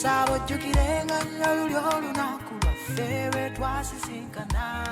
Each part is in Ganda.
Sabo jukirenga nyalulyo lunaku lwaffe twasisinkana.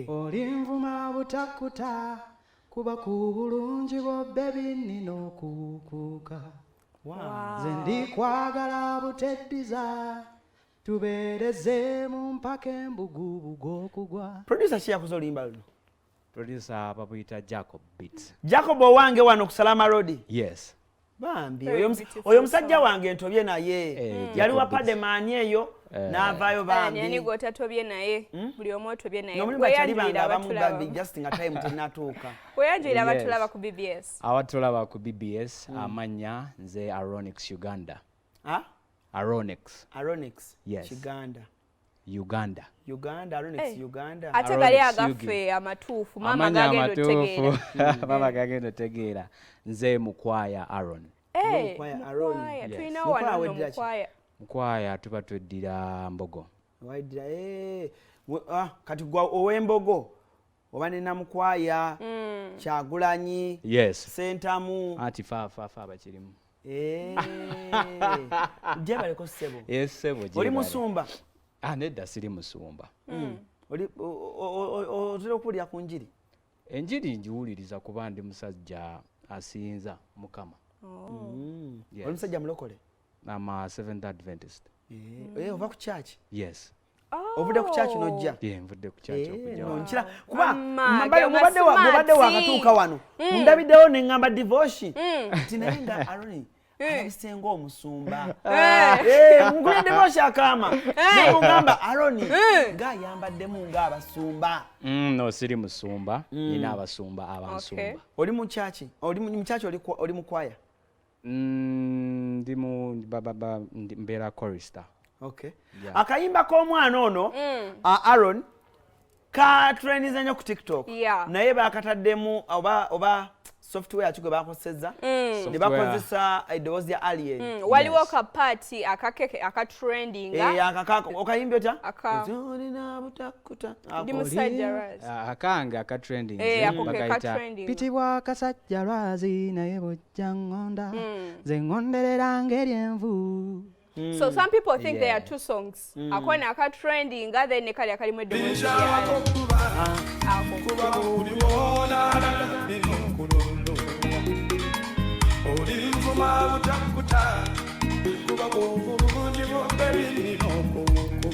Olinvuma butakuta kuba kubulungi bwo bebi nino kukuka. Nze ndikwagala buteddiza tubeereze mu mpaka embugubugu okugwa. Producer ki yakoze oluyimba luno? Producer babuyita Jacob Beats. Jacob owange wano ku Salama Road. Yes. Bambi oyo musajja wange ntobye naye yali wapade maani eyo n'avaayo bambi. Nani gotatobye naye buli omu otobye naye. Weyanjulira abatulaba just nga time tennatuuka. Weyanjulira abatulaba ku BBS. Abatulaba ku BBS amanya nze Aaronx Uganda. Aaronx. Yes. Uganda. Aaronx Uganda. Ate gali agaffe amatuufu mama gagendo tegeera. Mama gagendo tegeera. Nze Mukwaya Aaron. Mukwaya tulina wano Mukwaya. Mukwaya tuba tweddira Mbogo. Waidira kati gwa ow'Embogo oba nina Mukwaya Kyagulanyi. Yes. Sentamu. Ati fa bakirimu. Je baleko ssebo. Yes ssebo je. Oli musumba? Nedda siri musumba. Oli otera okuwulira ku njiri? Enjiri njiwuliriza kuba ndi musajja asinza Mukama. Oli musajja mulokole? I'm a Seventh Adventist. Ova ku church? Yes. Ovudde ku church n'ojja? Nvudde ku church okujja. Nkira kuba mubadde wakatuuka wano ndabiddewo ne ŋŋamba divorce nti naye nga Aaron abisenga omusumba. Nkule divorce akaama naye ŋŋamba Aaron ng'ayambaddemu ng'abasumba. No siri musumba nina abasumba abansumba. Oli mu church oli mu choir? Ndi mu mbeera chorister. Okay. Akayimba k'omwana ono Aaron ka trendiza nnyo ku TikTok. Naye bakataddemu oba software kigwe bakozesezza ne bakozesa eddoboozi lya alien. Waliwo ka party akatrendinga. Okayimba otya? Ndi musajja Raz. Akange akatrending. Bakayita pitibwa kasajja Razi naye bojja ngonda nze ngonderera ng'eryenvu. So some people think there are two songs. Akona aka trending then ne kali akalimu eddoboozi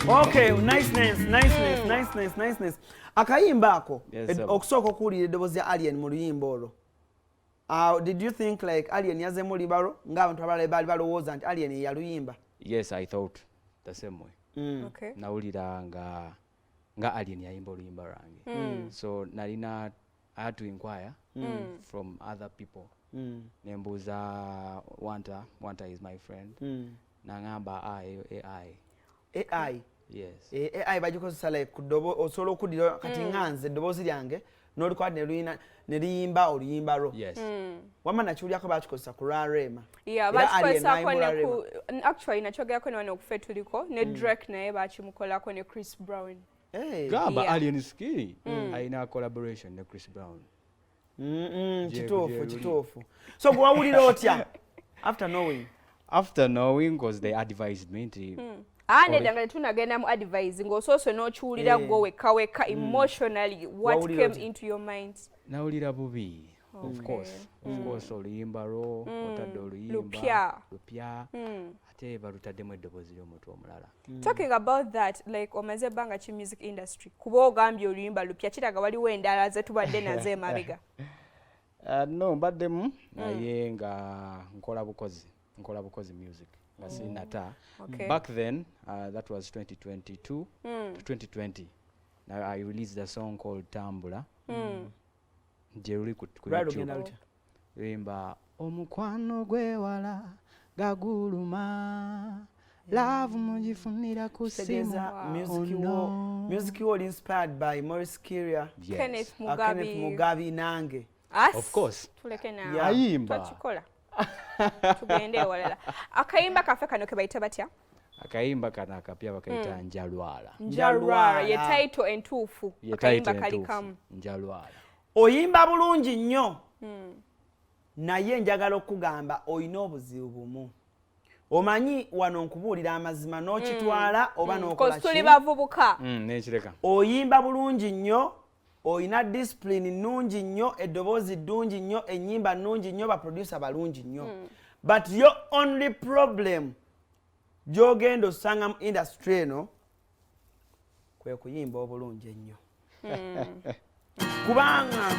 Okay, niceness. Akayimba ako okusooka okuwulira eddoboozi ya alien mu luyimba olwo. Did you think like alien yazemu libalo ng'abantu abalala baali balowooza nti alien yaluyimba? Yes, I thought the same way. Okay. Nawulira nga alien yayimba oluyimba lwange. So I had to inquire from other people. Nembuuza Wanta is my friend. Nangamba AI. Yes. AI bagikozesa like osobola okuddira kati nganze eddoboozi lyange n'olikwata ne liyimba oluyimba lwo. Yes. Wamma nakiwulyako bakikozesa ku Rarema. Bakikozesako ne ku actually nakyogerako ne wano okuffe tuliko ne Drake naye bakimukolako ne Chris Brown. Gamba alien ski alina collaboration ne Chris Brown. Kituufu. So gwe wawulira otya after knowing because they advised me to nedda nga tunagenda mu advise ng'osoose n'okiwulira gwe wekka emotionally what came into your mind? Nawulira bubi. Of course oluyimba lwo otadde oluyimba lupya ate balutaddemu eddoboozi ly'omuntu omulala. Talking about that, like omaze ebbanga ki music industry kuba ogambye oluyimba lupya kiraga waliwo endala ze tubadde nazo emabega? No mbaddemu naye nga nkola bukozi music nga sinata. Back then that was 2022 to 2020. Now I released a song called Tambula. Jeruli ku YouTube. Yimba omukwano gwewala gaguluma love mugifunira ku simu. Music was inspired by Maurice Kiria, Kenneth Mugabi nange. Of course. Tuleke na Ayimba. Twachikola. Tugende walala. Akayimba kafe kano ke bayita batya? Akayimba kana akapya bakaita njalwala. Njalwala ye title entuufu. Akayimba kalikamu. Njalwala. Oyimba bulungi nnyo. Naye njagala okugamba oyina obuzibu bumu. Omanyi wano nkubuulira amazima n'okitwala oba n'okola ki? Tuli bavubuka. Nekireka. Oyimba bulungi nnyo, oyina discipline nnungi nnyo, eddoboozi ddungi nnyo, ennyimba nnungi nnyo, baproducer balungi nnyo. But your only problem gy'ogenda osanga mu industry eno kwe kuyimba obulungi ennyo. Kubanga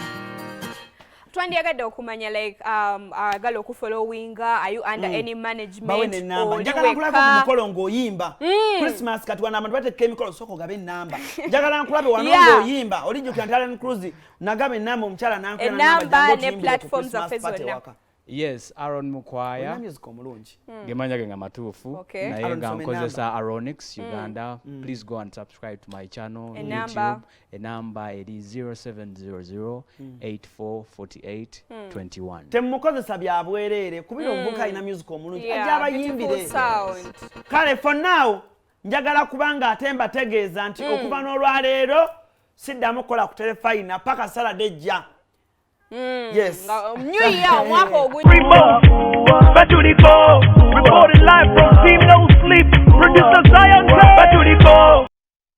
Twandiyagadde okumanya like agala okufollowinga, are you under any management or njagala nkulabe ku mukolo ng'oyimba Christmas kati wana abantu bateeka emikolo soko gabe ennamba njagala nkulabe wano ng'oyimba olijjukira nti Allen Cruz nagaba ennamba omukyala nankula ennamba ne platforms zaffe zonna. Yes, Aaron Mukwaya. Music omulungi. Gemanya genga matuufu. Naye nga nkozesa Aaronx Uganda. Please go and subscribe to my channel YouTube. Enamba eri 0700844821. Temukozesa bya bwereere kubira omuvuka alina music omulungi. Ajja abayimbire. Kale for now njagala kubanga ate mbategeeza nti okuva n'olwaleero siddamu kukola ku telefayina paka salade ejja. Yes. New Year, mwaka ogujja. Reporting live from Team No Sleep. Producer Science.